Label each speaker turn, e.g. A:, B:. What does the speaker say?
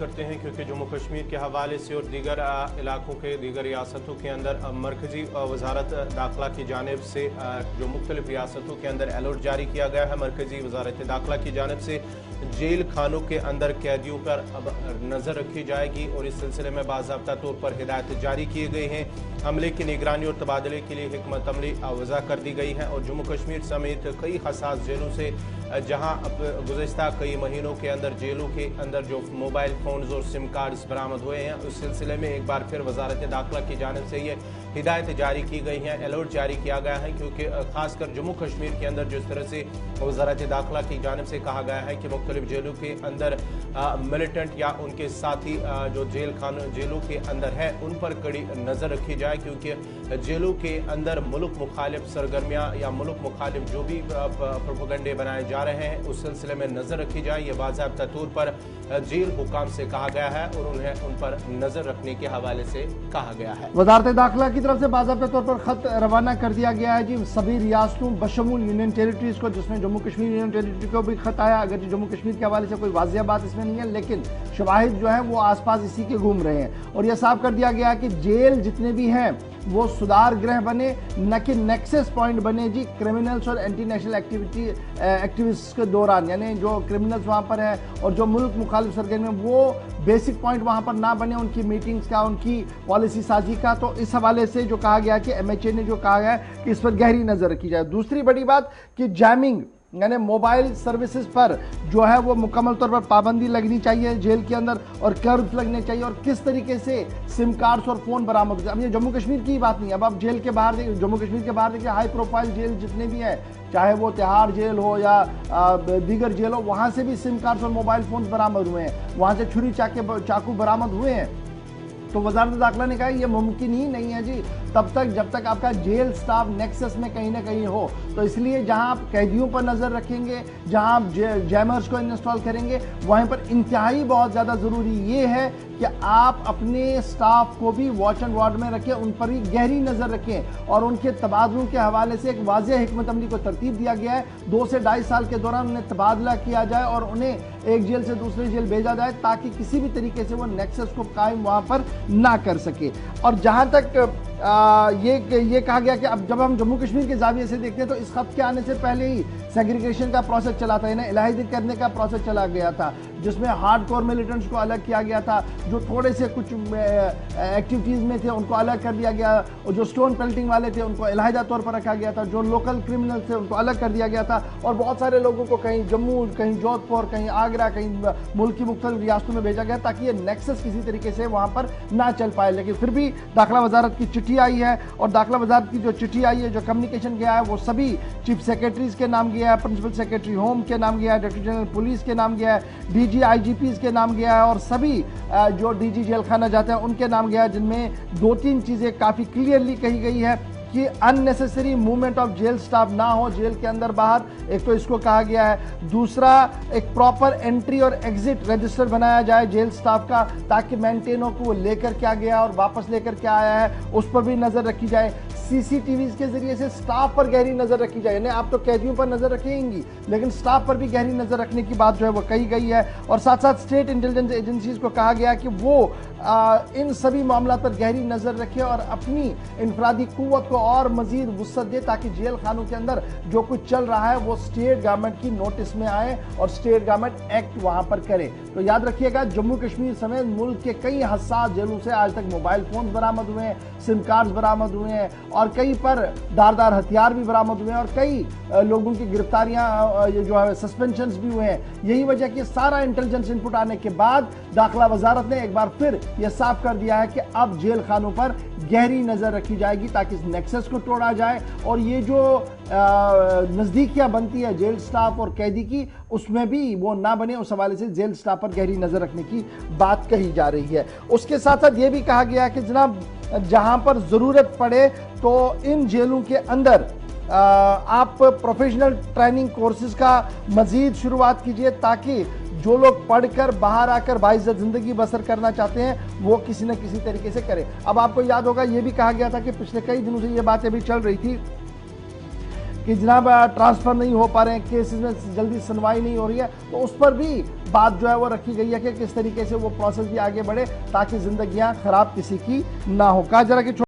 A: करते हैं क्योंकि जम्मू कश्मीर के हवाले से और दीगर इलाकों के दीगर रियासतों के अंदर मरकजी वजारत दाखिला की जानिब से जो मुख्तलिफ रियासतों के अंदर अलर्ट जारी किया गया है। मरकजी वजारत दाखिला की जानिब से जेल खानों के अंदर कैदियों पर अब नज़र रखी जाएगी और इस सिलसिले में बाज़ाब्ता तौर पर हिदायत जारी किए गए हैं। हमले की निगरानी और तबादले के लिए हिकमत अमली वज़ा कर दी गई है और जम्मू कश्मीर समेत कई हसास जेलों से जहां गुज़िश्ता कई महीनों के अंदर जेलों के अंदर जो मोबाइल फ़ोन्स और सिम कार्ड्स बरामद हुए हैं, उस सिलसिले में एक बार फिर वजारत दाखिला की जानिब से ये हिदायत जारी की गई है, अलर्ट जारी किया गया है क्योंकि खासकर जम्मू कश्मीर के अंदर जिस तरह से वजारत दाखिला की जानिब से कहा गया है कि मुख्तलिफ जेलों के अंदर मिलिटेंट या उनके साथी जो जेलों के अंदर है उन पर कड़ी नज़र रखी जाए क्योंकि जेलों के अंदर मुल्क मुखालिफ सरगर्मियाँ या मुल्क मुखालिफ जो भी प्रोपेगेंडे बनाए जा रहे हैं उस सिलसिले में नज़र रखी जाए। ये बाज़ाब्ता तौर पर जेल हुकाम से कहा गया है और उन्हें उन पर नज़र रखने के हवाले से कहा गया है।
B: वजारत दाखिला की तरफ से बाज़ाब्ता तौर पर खत रवाना कर दिया गया है जी सभी रियासतों बशमूल यूनियन टेरिटरीज को, जिसमें जम्मू कश्मीर यूनियन टेरिटरी को भी खत आया। अगर जम्मू कश्मीर के हवाले से कोई वाज़िया बात इसमें नहीं है, लेकिन शवाहिद जो है वो आसपास इसी के घूम रहे हैं और यह साफ कर दिया गया कि जेल जितने भी हैं वो सुधार गृह बने, न कि नेक्सस पॉइंट बने जी क्रिमिनल्स और एंटी नेशनल एक्टिविस्ट के दौरान, यानी जो क्रिमिनल्स वहाँ पर है और जो मुल्क मुखालिफ सरगर्मी में वो बेसिक पॉइंट वहाँ पर ना बने उनकी मीटिंग्स का, उनकी पॉलिसी साजी का। तो इस हवाले से जो कहा गया कि MHA ने जो कहा गया कि इस पर गहरी नज़र रखी जाए। दूसरी बड़ी बात कि जैमिंग यानी मोबाइल सर्विसेज पर जो है वो मुकम्मल तौर पर पाबंदी लगनी चाहिए जेल के अंदर और कर्व्स लगने चाहिए और किस तरीके से सिम कार्ड्स और फ़ोन बरामद होते हैं। अब ये जम्मू कश्मीर की बात नहीं है, अब आप जेल के बाहर देखिए, जम्मू कश्मीर के बाहर देखिए हाई प्रोफाइल जेल जितने भी हैं, चाहे वो तिहाड़ जेल हो या दीगर जेल हो, वहाँ से भी सिम कार्ड्स और मोबाइल फ़ोन बरामद हुए हैं, वहाँ से छुरी चाकू बरामद हुए हैं। तो वजारत दाखिला ने कहा ये मुमकिन ही नहीं है जी तब तक जब तक आपका जेल स्टाफ नेक्सस में कहीं ना कहीं हो। तो इसलिए जहां आप कैदियों पर नज़र रखेंगे, जहां आप जैमर्स को इंस्टॉल करेंगे, वहीं पर इंतहाई बहुत ज़्यादा ज़रूरी ये है कि आप अपने स्टाफ को भी वॉच एंड वार्ड में रखें, उन पर भी गहरी नज़र रखें और उनके तबादलों के हवाले से एक वाज़ेह हिकमत अमली को तरतीब दिया गया है। 2 से 2.5 साल के दौरान उन्हें तबादला किया जाए और उन्हें एक जेल से दूसरी जेल भेजा जाए ताकि किसी भी तरीके से वो नेक्सस को कायम वहाँ पर ना कर सके। और जहाँ तक ये कहा गया कि अब जब हम जम्मू कश्मीर के जाविये से देखते हैं तो इस खत के आने से पहले ही सेग्रीगेशन का प्रोसेस चला था, यानी इलाही करने का प्रोसेस चला गया था, जिसमें हार्डकोर मिलिटेंट्स को अलग किया गया था, जो थोड़े से कुछ एक्टिविटीज़ में थे उनको अलग कर दिया गया और जो स्टोन पेल्टिंग वाले थे उनको इलाहिदा तौर पर रखा गया था, जो लोकल क्रिमिनल थे उनको अलग कर दिया गया था और बहुत सारे लोगों को कहीं जम्मू, कहीं जोधपुर, कहीं आगरा, कहीं मुल्क की मुख्तलिफ रियासतों में भेजा गया ताकि ये नेक्सस किसी तरीके से वहाँ पर ना चल पाए। लेकिन फिर भी दाखिला वजारत की चिट्ठी आई है और दाखिला वजारत की जो चिट्ठी आई है, जो कम्युनिकेशन गया है, वो सभी चीफ सेक्रेटरीज के नाम गया है, प्रिंसिपल सेक्रेटरी होम के नाम गया है, डायरेक्टर जनरल पुलिस के नाम गया है, DG IGPs के नाम गया है और सभी जो DG जेल खाना जाते हैं उनके नाम गया है, जिनमें 2-3 चीज़ें काफ़ी क्लियरली कही गई है कि unnecessary movement of jail staff ना हो जेल के अंदर बाहर, एक तो इसको कहा गया है। दूसरा, एक प्रॉपर एंट्री और एग्जिट रजिस्टर बनाया जाए जेल स्टाफ का ताकि मेंटेनों को वो लेकर क्या गया और वापस लेकर क्या आया है उस पर भी नज़र रखी जाए। CCTVs के जरिए से स्टाफ पर गहरी नज़र रखी जाए, यानी आप तो कैदियों पर नज़र रखेंगी लेकिन स्टाफ पर भी गहरी नज़र रखने की बात जो है वो कही गई है। और साथ साथ स्टेट इंटेलिजेंस एजेंसीज को कहा गया कि वो इन सभी मामलों पर गहरी नज़र रखें और अपनी इनफरादी कुव्वत को और मजीद वुसअत दे ताकि जेल खानों के अंदर जो कुछ चल रहा है वो स्टेट गवर्नमेंट की नोटिस में आए और स्टेट गवर्नमेंट एक्ट वहाँ पर करे। तो याद रखिएगा जम्मू कश्मीर समेत मुल्क के कई हसास जेलों से आज तक मोबाइल फोन बरामद हुए हैं, सिम कार्ड्स बरामद हुए हैं और कई पर धारदार हथियार भी बरामद हुए हैं और कई लोगों की गिरफ्तारियां जो है सस्पेंशंस भी हुए हैं। यही वजह कि सारा इंटेलिजेंस इनपुट आने के बाद दाखिला वजारत ने एक बार फिर यह साफ कर दिया है कि अब जेल खानों पर गहरी नज़र रखी जाएगी ताकि इस नेक्सस को तोड़ा जाए और ये जो नज़दीकियां बनती है जेल स्टाफ और कैदी की उसमें भी वो ना बने, उस हवाले से जेल स्टाफ पर गहरी नज़र रखने की बात कही जा रही है। उसके साथ साथ ये भी कहा गया कि जनाब जहां पर ज़रूरत पड़े तो इन जेलों के अंदर आप प्रोफेशनल ट्रेनिंग कोर्सेज का मज़ीद शुरुआत कीजिए ताकि जो लोग पढ़कर बाहर आकर बाइज़्ज़त ज़िंदगी बसर करना चाहते हैं वो किसी न किसी तरीके से करें। अब आपको याद होगा ये भी कहा गया था कि पिछले कई दिनों से ये बातें भी चल रही थी कि जनाब ट्रांसफ़र नहीं हो पा रहे हैं, केसेस में जल्दी सुनवाई नहीं हो रही है, तो उस पर भी बात जो है वो रखी गई है कि किस तरीके से वो प्रोसेस भी आगे बढ़े ताकि जिंदगियां खराब किसी की ना हो। कहा जरा कि